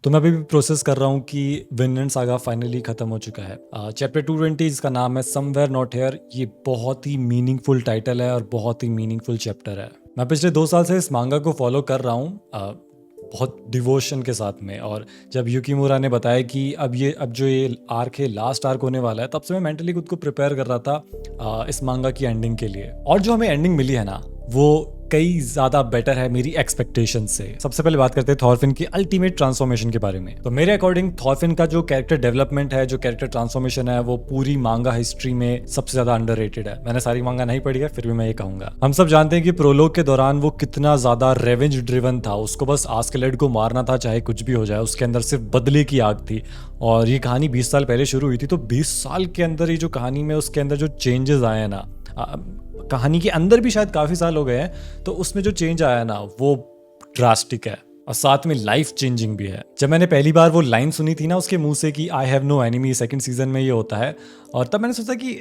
तो मैं अभी भी प्रोसेस कर रहा हूँ कि विनलैंड सागा फाइनली खत्म हो चुका है। चैप्टर 220 इसका नाम है समवेयर नॉट हेयर। ये बहुत ही मीनिंगफुल टाइटल है और बहुत ही मीनिंगफुल चैप्टर है। मैं पिछले 2 साल से इस मांगा को फॉलो कर रहा हूँ बहुत डिवोशन के साथ में। और जब युकीमुरा ने बताया कि अब जो ये आर्क है लास्ट आर्क होने वाला है, तब से मैं मेंटली खुद को प्रिपेयर कर रहा था इस मांगा की एंडिंग के लिए। और जो हमें एंडिंग मिली है ना, वो कई ज्यादा बेटर है मेरी एक्सपेक्टेशन से। सबसे पहले बात करते हैं थॉरफिन की अल्टीमेट ट्रांसफॉर्मेशन के बारे में। तो मेरे अकॉर्डिंग थॉरफिन का जो कैरेक्टर डेवलपमेंट है, जो कैरेक्टर ट्रांसफॉर्मेशन है, वो पूरी मांगा हिस्ट्री में सबसे ज्यादा अंडररेटेड है। मैंने सारी मांगा नहीं पढ़ी है, फिर भी मैं ये कहूंगा। हम सब जानते हैं कि प्रोलोग के दौरान वो कितना ज्यादा रेवेंज ड्रिवन था। उसको बस आस्केलेड को मारना था, चाहे कुछ भी हो जाए। उसके अंदर सिर्फ बदले की आग थी। और ये कहानी 20 साल पहले शुरू हुई थी, तो 20 साल के अंदर ये जो कहानी में उसके अंदर जो चेंजेस आए हैं ना, कहानी के अंदर भी शायद काफी साल हो गए हैं, तो उसमें जो चेंज आया ना वो ड्रास्टिक है और साथ में लाइफ चेंजिंग भी है। जब मैंने पहली बार वो लाइन सुनी थी ना उसके मुंह से कि I have no enemy, second season में ये होता है, और तब मैंने सोचा कि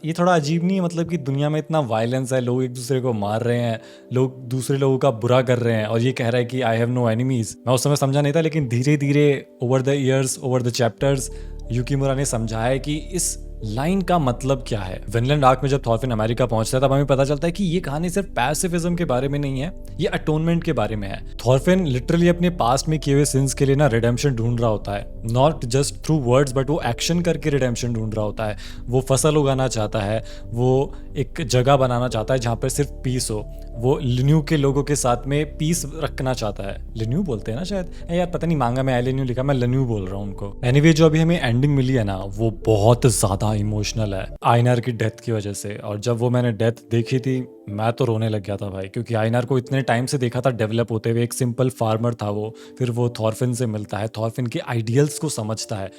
ये थोड़ा अजीब नहीं है? मतलब कि दुनिया में इतना वायलेंस है, लोग एक दूसरे को मार रहे हैं, लोग दूसरे लोगों का बुरा कर रहे हैं, और ये कह रहा है कि आई हैव नो एनिमीज। मैं उस समय समझा नहीं था, लेकिन धीरे धीरे over the years, over the chapters, Yukimura ने समझाया कि इस लाइन का मतलब क्या है। विनलैंड आर्क में जब थॉरफिन अमेरिका पहुंचता है, तब हमें पता चलता है कि ये कहानी सिर्फ पैसिफिज्म के बारे में नहीं है, ये अटोनमेंट के बारे में है। थॉरफिन लिटरली अपने पास्ट में किए हुए सिंस के लिए ना रिडेम्पशन ढूंढ रहा होता है। Not just through words, but वो एक्शन करके रिडेम्पशन ढूंढ रहा होता है। वो फसल उगाना चाहता है, वो एक जगह बनाना चाहता है जहां पर सिर्फ पीस हो। वो लिन्यू के लोगों के साथ में पीस रखना चाहता है। लिन्यू बोलते हैं ना शायद, यार पता नहीं, मांगा में एलिन्यू लिखा, मैं लिन्यू बोल रहा हूँ उनको। एनीवे, जो अभी हमें एंडिंग मिली है ना, वो बहुत ज्यादा इमोशनल है आइनार की डेथ की वजह से। और जब वो मैंने डेथ देखी थी, मैं तो रोने लग गया था भाई, क्योंकि आइनार को इतने टाइम से देखा था डेवलप होते हुए। एक सिंपल फार्मर था वो, फिर वो थॉरफिन से मिलता है, थॉरफिन के आइडियल्स को समझता है,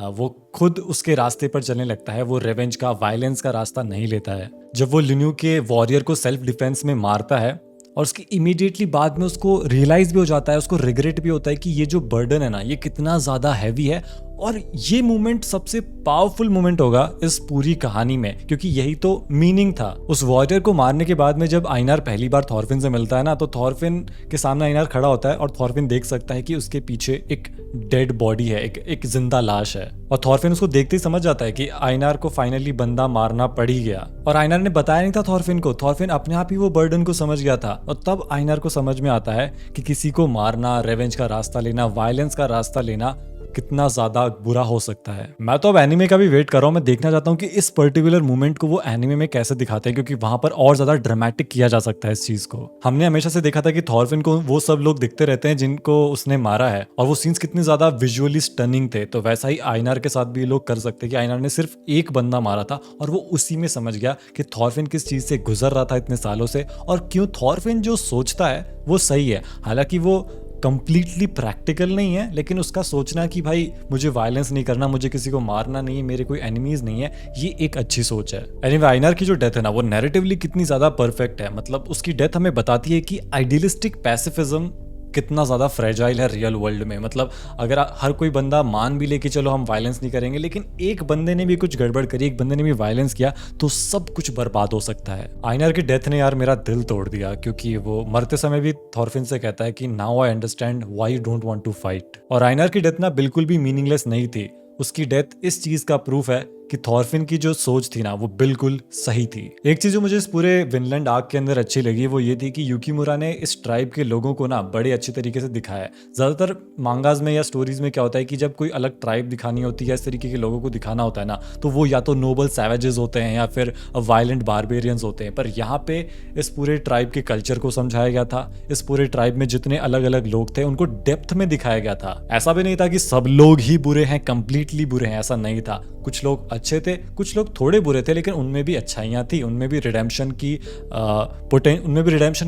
वो खुद उसके रास्ते पर चलने लगता है, वो रेवेंज का, वायलेंस का रास्ता नहीं लेता है। जब वो लिन्यू के वॉरियर को सेल्फ डिफेंस में मारता है, और उसकी इमीडिएटली बाद में उसको रियलाइज भी हो जाता है, उसको रिग्रेट भी होता है कि ये जो बर्डन है ना, ये कितना ज्यादा हैवी है। और ये मोमेंट सबसे पावरफुल मोमेंट होगा इस पूरी कहानी में, क्योंकि यही तो मीनिंग था। उस वॉरियर को मारने के बाद में जब आइनार पहली बार थॉरफिन से मिलता है ना, तो थॉरफिन के सामने आइनार खड़ा होता है, और थॉरफिन देख सकता है कि उसके पीछे एक डेड बॉडी है, एक जिंदा लाश है। और थॉरफिन उसको देखते ही समझ जाता है कि आइनार को फाइनली बंदा मारना पड़ ही गया। और आइनार ने बताया नहीं था थॉरफिन को, थॉरफिन अपने आप ही वो बर्डन को समझ गया था। और तब आइनार को समझ में आता है कि किसी को मारना, रेवेंज का रास्ता लेना, वायलेंस का रास्ता लेना कितना ज्यादा बुरा हो सकता है। मैं तो अब एनिमे का भी वेट कर रहा हूँ। मैं देखना चाहता हूँ कि इस पर्टिकुलर मोमेंट को वो एनिमे में कैसे दिखाते हैं, क्योंकि वहां पर और ज्यादा ड्रामेटिक किया जा सकता है इस चीज को। हमने हमेशा से देखा था कि थॉरफिन को वो सब लोग दिखते रहते हैं जिनको उसने मारा है, और वो सीन्स कितने ज्यादा विजुअली स्टनिंग थे। तो वैसा ही आइनार के साथ भी ये लोग कर सकते हैं कि आइनार ने सिर्फ एक बंदा मारा था, और वो उसी में समझ गया कि थॉरफिन किस चीज से गुजर रहा था इतने सालों से, और क्यों थॉरफिन जो सोचता है वो सही है। हालांकि वो कंप्लीटली प्रैक्टिकल नहीं है, लेकिन उसका सोचना कि भाई मुझे वायलेंस नहीं करना, मुझे किसी को मारना नहीं है, मेरे कोई एनिमीज नहीं है, ये एक अच्छी सोच है। एनीवे, आइनार की जो डेथ है ना, वो नैरेटिवली कितनी ज्यादा परफेक्ट है। मतलब उसकी डेथ हमें बताती है कि आइडियलिस्टिक पैसिफिज्म कितना ज्यादा फ्रेजाइल है रियल वर्ल्ड में। मतलब अगर हर कोई बंदा मान भी ले कि चलो हम वायलेंस नहीं करेंगे, लेकिन एक बंदे ने भी कुछ गड़बड़ करी, एक बंदे ने भी वायलेंस किया, तो सब कुछ बर्बाद हो सकता है। आइनार की डेथ ने यार मेरा दिल तोड़ दिया, क्योंकि वो मरते समय भी थॉरफिन से कहता है कि now I understand why you don't want to fight. और आइनार की डेथ ना बिल्कुल भी मीनिंगलेस नहीं थी। उसकी डेथ इस चीज का प्रूफ है कि थॉरफिन की जो सोच थी ना, वो बिल्कुल सही थी। एक चीज जो मुझे इस पूरे विनलैंड आर्क के अंदर अच्छी लगी, वो ये थी कि युकीमुरा ने इस ट्राइब के लोगों को ना बड़े अच्छे तरीके से दिखाया है। ज्यादातर मांगाज में या स्टोरीज में क्या होता है कि जब कोई अलग ट्राइब दिखानी होती है, इस तरीके के लोगों को दिखाना होता है ना, तो वो या तो नोबल सैवेजेस होते हैं या फिर वायलेंट बारबेरियंस होते हैं। पर यहाँ पे इस पूरे ट्राइब के कल्चर को समझाया गया था। इस पूरे ट्राइब में जितने अलग अलग लोग थे, उनको डेप्थ में दिखाया गया था। ऐसा भी नहीं था कि सब लोग ही बुरे हैं, कंप्लीटली बुरे हैं, ऐसा नहीं था। कुछ लोग अच्छे थे, कुछ लोग थोड़े बुरे थे, लेकिन उनमें भी अच्छाइयां थी, उनमें भी रिडेम्पशन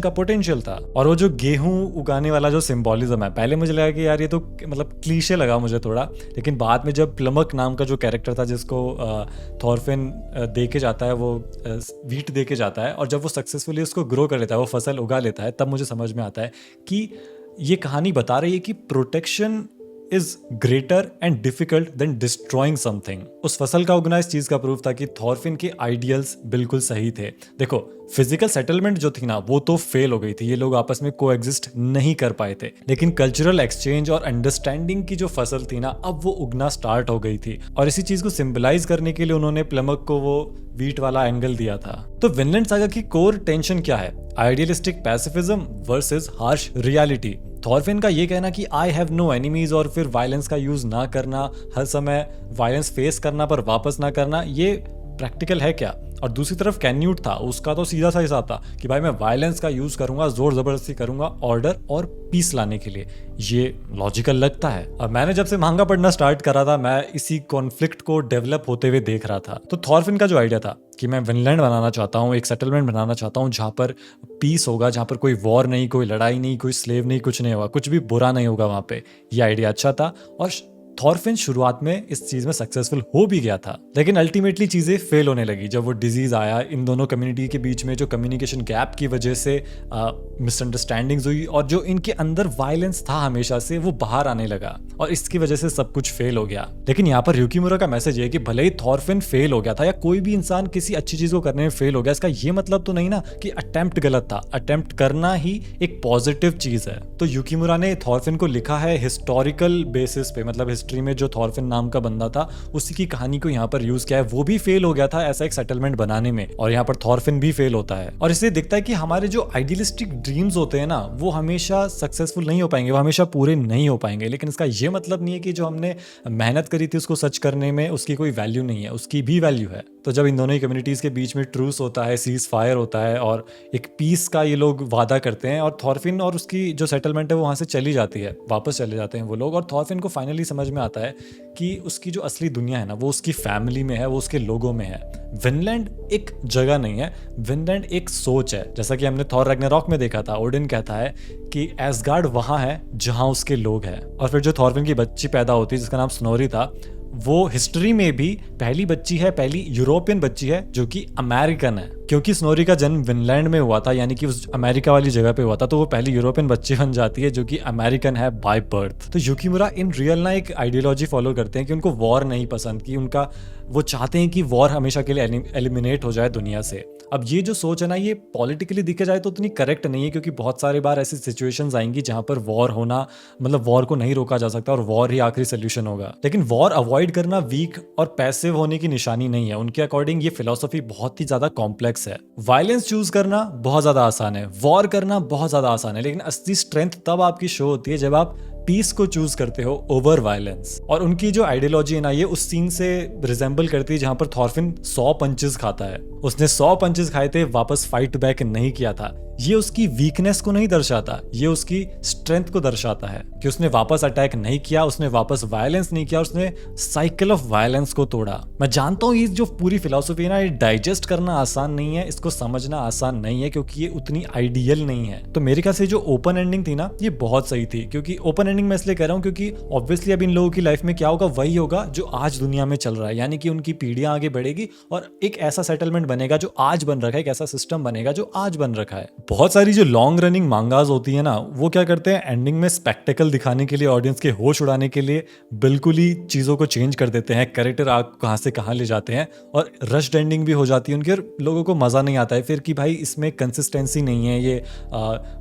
का पोटेंशियल था। और वो जो गेहूं उगाने वाला जो सिंबोलिज्म है, पहले मुझे लगा कि यार ये तो मतलब क्लीशे लगा मुझे थोड़ा, लेकिन बाद में जब प्लमक नाम का जो कैरेक्टर था जिसको थॉरफिन दे के जाता है, वो वीट दे के जाता है, और जब वो सक्सेसफुली उसको ग्रो कर लेता है, वो फसल उगा लेता है, तब मुझे समझ में आता है कि ये कहानी बता रही है कि protection is greater and difficult than destroying something. उस फसल का उगना इस चीज का प्रूफ था कि थॉरफिन के आइडियल्स बिल्कुल सही थे। देखो, फिजिकल सेटलमेंट जो थी ना वो तो फेल हो गई थी, ये लोग आपस में कोएग्जिस्ट नहीं कर पाए थे, लेकिन कल्चरल एक्सचेंज और अंडरस्टैंडिंग की जो फसल थी ना अब वो उगना स्टार्ट हो गई थी। और इसी चीज को सिंबलाइज करने के लिए उन्होंने प्लमक को वो वीट वाला एंगल दिया था। तो विनलैंड सागा की कोर टेंशन क्या है? Idealistic pacifism versus harsh reality. Thorfinn का ये कहना कि आई हैव नो एनिमीज और फिर वायलेंस का यूज ना करना, हर समय वायलेंस फेस करना पर वापस ना करना, ये प्रैक्टिकल है क्या? और दूसरी तरफ कैन्यूट था, उसका तो सीधा सा हिसाब था कि भाई मैं वायलेंस का यूज करूंगा, जोर जबरदस्ती करूंगा ऑर्डर और पीस लाने के लिए। ये लॉजिकल लगता है। और मैंने जब से मांगा पढ़ना स्टार्ट करा था मैं इसी कॉन्फ्लिक्ट को डेवलप होते हुए देख रहा था। तो थॉरफिन का जो आइडिया था कि मैं विनलैंड बनाना चाहता हूँ, एक सेटलमेंट बनाना चाहता हूँ जहाँ पर पीस होगा, जहाँ पर कोई वॉर नहीं, कोई लड़ाई नहीं, कोई स्लेव नहीं, कुछ नहीं होगा, कुछ भी बुरा नहीं होगा वहाँ पे। ये आइडिया अच्छा था और थॉरफिन शुरुआत में इस चीज में सक्सेसफुल हो भी गया था, लेकिन अल्टीमेटली चीजें फेल होने लगी जब वो डिजीज आया। इन दोनों कम्युनिटी के बीच में जो कम्युनिकेशन गैप की वजह से मिसअंडरस्टैंडिंग्स हुई और जो इनके अंदर वायलेंस था हमेशा से वो बाहर आने लगा और इसकी वजह से सब कुछ फेल हो गया। लेकिन यहाँ पर युकीमुरा का मैसेज है कि भले ही थॉरफिन फेल हो गया था या कोई भी इंसान किसी अच्छी चीज को करने में फेल हो गया, इसका ये मतलब तो नहीं ना कि अटेम्प्ट गलत था। अटेम्प्ट करना ही एक पॉजिटिव चीज है। तो युकीमुरा ने थॉरफिन को लिखा है हिस्टोरिकल बेसिस पे, मतलब हिस्ट्री में जो थॉरफिन नाम का बंदा था उसी की कहानी को यहाँ पर यूज किया है। वो भी फेल हो गया था ऐसा एक सेटलमेंट बनाने में और यहाँ पर थॉरफिन भी फेल होता है। और इससे दिखता है कि हमारे जो आइडियलिस्टिक ड्रीम्स होते हैं ना वो हमेशा सक्सेसफुल नहीं हो पाएंगे, वो हमेशा पूरे नहीं हो पाएंगे। लेकिन इसका ये मतलब नहीं है कि जो हमने मेहनत करी थी उसको सच करने में उसकी कोई वैल्यू नहीं है, उसकी भी वैल्यू है। तो जब इन दोनों ही कम्युनिटीज के बीच में ट्रूस होता है, सीज फायर होता है और एक पीस का ये लोग वादा करते हैं और थॉरफिन और उसकी जो सेटलमेंट है वो वहां से चली जाती है, वापस चले जाते हैं वो लोग। और थॉरफिन को फाइनली समझ में आता है कि उसकी जो असली दुनिया है ना वो उसकी फैमिली में है, वो उसके लोगों में है। विनलैंड एक जगह नहीं है, विनलैंड एक सोच है। जैसा कि हमने थॉर रैग्नारॉक में देखा था, ओडिन कहता है कि एसगार्ड वहां है जहां उसके लोग हैं। और फिर जो थॉरफिन की बच्ची पैदा होती है जिसका नाम स्नोरी था, वो हिस्ट्री में भी पहली बच्ची है, पहली यूरोपियन बच्ची है जो कि अमेरिकन है। क्योंकि स्नोरी का जन्म विनलैंड में हुआ था, यानी कि उस अमेरिका वाली जगह पे हुआ था, तो वो पहली यूरोपियन बच्ची बन जाती है जो कि अमेरिकन है बाय बर्थ। तो युकीमुरा इन रियल ना एक आइडियोलॉजी फॉलो करते हैं कि उनको वॉर नहीं पसंद, कि उनका वो चाहते हैं कि वॉर हमेशा के लिए एलिमिनेट हो जाए दुनिया से। अब ये जो सोच है ना ये पॉलिटिकली देखा जाए तो उतनी करेक्ट नहीं है, क्योंकि बहुत सारे बार ऐसी सिचुएशंस आएंगी जहां पर वॉर होना, मतलब वॉर को नहीं रोका जा सकता और वॉर ही आखिरी सोल्यूशन होगा। लेकिन वॉर अवॉइड करना वीक और पैसिव होने की निशानी नहीं है। उनके अकॉर्डिंग ये फिलॉसफी बहुत ही ज्यादा कॉम्प्लेक्स है। वायलेंस चूज करना बहुत ज्यादा आसान है, वॉर करना बहुत ज्यादा आसान है, लेकिन असली स्ट्रेंथ तब आपकी शो होती है जब आप पीस को चूज करते हो ओवर वायलेंस। और उनकी जो आइडियोलॉजी है ना ये उस सीन से रिजेंबल करती है जहां पर थॉरफिन 100 पंचेस खाता है। उसने 100 पंचेस खाए थे, वापस फाइट बैक नहीं किया था। ये उसकी वीकनेस को नहीं दर्शाता, ये उसकी स्ट्रेंथ को दर्शाता है कि उसने वापस अटैक नहीं किया, उसने वापस वायलेंस नहीं किया, उसने साइकिल ऑफ वायलेंस को तोड़ा। मैं जानता हूँ ये जो पूरी फिलॉसफी है ना ये डाइजेस्ट करना आसान नहीं है, इसको समझना आसान नहीं है, क्योंकि ये उतनी आइडियल नहीं है। तो मेरे ख्याल से जो ओपन एंडिंग थी ना ये बहुत सही थी। क्योंकि ओपन एंडिंग मैं इसलिए कह रहा हूँ क्योंकि ऑब्वियसली अब इन लोगों की लाइफ में क्या होगा वही होगा जो आज दुनिया में चल रहा है, यानी कि उनकी पीढ़ियां आगे बढ़ेगी और एक ऐसा सेटलमेंट बनेगा जो आज बन रखा है, एक ऐसा सिस्टम बनेगा जो आज बन रखा है। बहुत सारी जो लॉन्ग रनिंग मांगास होती है ना वो क्या करते हैं, एंडिंग में स्पेक्टेकल दिखाने के लिए, ऑडियंस के होश उड़ाने के लिए बिल्कुल ही चीजों को चेंज कर देते हैं, कैरेक्टर आर्क कहां से कहां ले जाते हैं और रश्ड एंडिंग भी हो जाती है उनकी और लोगों को मजा नहीं आता है फिर कि भाई इसमें कंसिस्टेंसी नहीं है, ये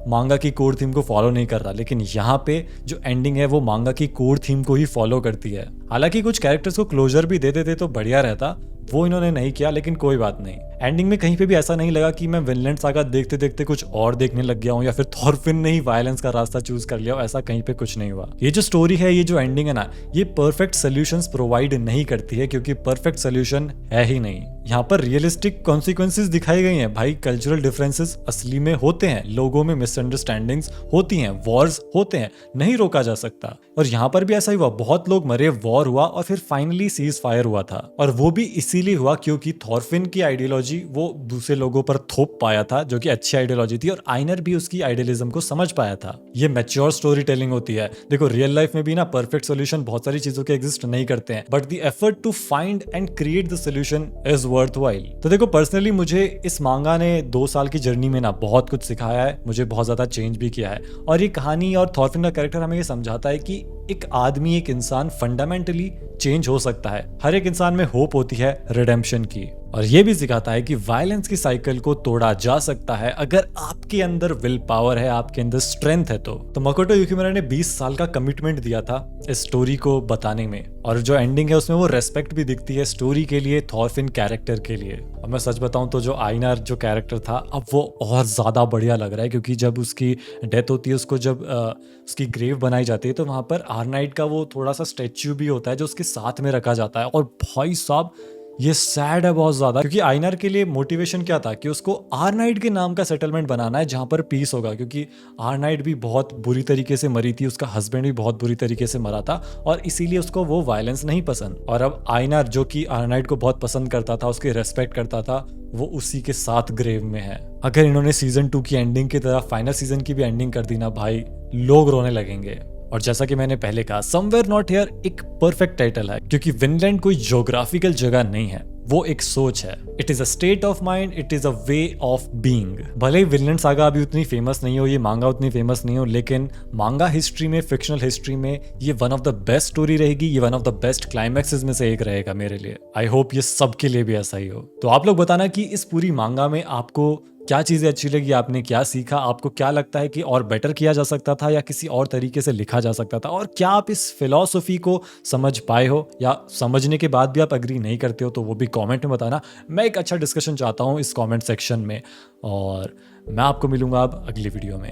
मांगा की कोर थीम को फॉलो नहीं कर रहा। लेकिन यहाँ पे जो एंडिंग है वो मांगा की कोर थीम को ही फॉलो करती है। हालांकि कुछ कैरेक्टर्स को क्लोजर भी दे देते तो बढ़िया रहता, वो इन्होंने नहीं किया, लेकिन कोई बात नहीं। एंडिंग में कहीं पे भी ऐसा नहीं लगा कि मैं विनलैंड सागा देखते देखते कुछ और देखने लग गया हूँ या फिर थॉरफिन ने ही वायलेंस का रास्ता चूज कर लिया, ऐसा कहीं पे कुछ नहीं हुआ। ये जो स्टोरी है, ये जो एंडिंग है ना, ये परफेक्ट सोल्यूशंस प्रोवाइड नहीं करती है, क्योंकि परफेक्ट सोल्यूशन है ही नहीं। यहाँ पर रियलिस्टिक कॉन्सिक्वेंसेस दिखाई गई हैं। भाई कल्चरल डिफरेंसेस असली में होते हैं, लोगों में मिसअंडरस्टैंडिंग्स होती हैं, वॉर्स होते हैं, नहीं रोका जा सकता। और यहाँ पर भी ऐसा ही हुआ, बहुत लोग मरे, वॉर हुआ और फिर फाइनली सीज फायर हुआ था। और वो भी इसीलिए हुआ क्योंकि थॉरफिन की आइडियोलॉजी वो दूसरे लोगों पर थोप पाया था, जो कि अच्छी आइडियोलॉजी थी, और आइनर भी उसकी आइडियलिज्म को समझ पाया था। ये मैच्योर स्टोरी टेलिंग होती है। देखो रियल लाइफ में भी ना परफेक्ट सोल्यूशन बहुत सारी चीजों के एग्जिस्ट नहीं करते हैं, but the effort to find and create the solution is worthwhile. तो देखो पर्सनली मुझे इस मांगा ने 2 साल की जर्नी में ना बहुत कुछ सिखाया है, मुझे बहुत ज्यादा चेंज भी किया है। और ये कहानी और थॉरफिन का कैरेक्टर हमें ये समझाता है कि एक आदमी, एक इंसान फंडामेंटली चेंज हो सकता है। हर एक इंसान में होप होती है रिडेम्पशन की, और ये भी सिखाता है कि वायलेंस की साइकिल को तोड़ा जा सकता है अगर आपके अंदर विल पावर है, आपके अंदर स्ट्रेंथ है। तो मकोटो युकिमुरा ने 20 साल का कमिटमेंट दिया था इस स्टोरी को बताने में, और जो एंडिंग है उसमें वो रेस्पेक्ट भी दिखती है स्टोरी के लिए, थॉरफिन कैरेक्टर के लिए। और मैं सच बताऊं तो जो आइनार जो कैरेक्टर था, अब वो और ज्यादा बढ़िया लग रहा है, क्योंकि जब उसकी डेथ होती है, उसको जब उसकी ग्रेव बनाई जाती है, तो वहां पर आर्नाइट का वो थोड़ा सा स्टैच्यू भी होता है जो उसके साथ में रखा जाता है। और भाई साहब ये सैड है बहुत ज्यादा, क्योंकि आइनर के लिए मोटिवेशन क्या था कि उसको आर्नाइट के नाम का सेटलमेंट बनाना है जहां पर पीस होगा, क्योंकि आर्नाइट भी बहुत बुरी तरीके से मरी थी, उसका हस्बैंड भी बहुत बुरी तरीके से मरा था, और इसीलिए उसको वो वायलेंस नहीं पसंद। और अब आइनर जो कि आर्नाइट को बहुत पसंद करता था, उसकी रेस्पेक्ट करता था, वो उसी के साथ ग्रेव में है। अगर इन्होंने सीजन 2 की एंडिंग की तरह फाइनल सीजन की भी एंडिंग कर दी ना भाई, लोग रोने लगेंगे। और जैसा कि मैंने पहले कहा, समवेयर नॉट हियर एक परफेक्ट टाइटल है, क्योंकि विनलैंड कोई ज्योग्राफिकल जगह नहीं है, वो एक सोच है। It is a state of mind, it is a way of being. भले ही विनलैंड सागा अभी उतनी फेमस नहीं हो, ये मांगा उतनी फेमस नहीं हो, लेकिन मांगा हिस्ट्री में, फिक्शनल हिस्ट्री में ये one of the best story रहेगी, ये one of the best climaxes में से एक रहेगा मेरे लिए। आई होप ये सबके लिए भी ऐसा ही हो। तो आप लोग बताना कि इस पूरी मांगा में आपको क्या चीजें अच्छी लगी, आपने क्या सीखा, आपको क्या लगता है कि और बेटर किया जा सकता था या किसी और तरीके से लिखा जा सकता था, और क्या आप इस फिलॉसफी को समझ पाए हो, या समझने के बाद भी आप अग्री नहीं करते हो, तो वो भी कमेंट में बताना। मैं एक अच्छा डिस्कशन चाहता हूँ इस कमेंट सेक्शन में, और मैं आपको मिलूंगा अब अगली वीडियो में।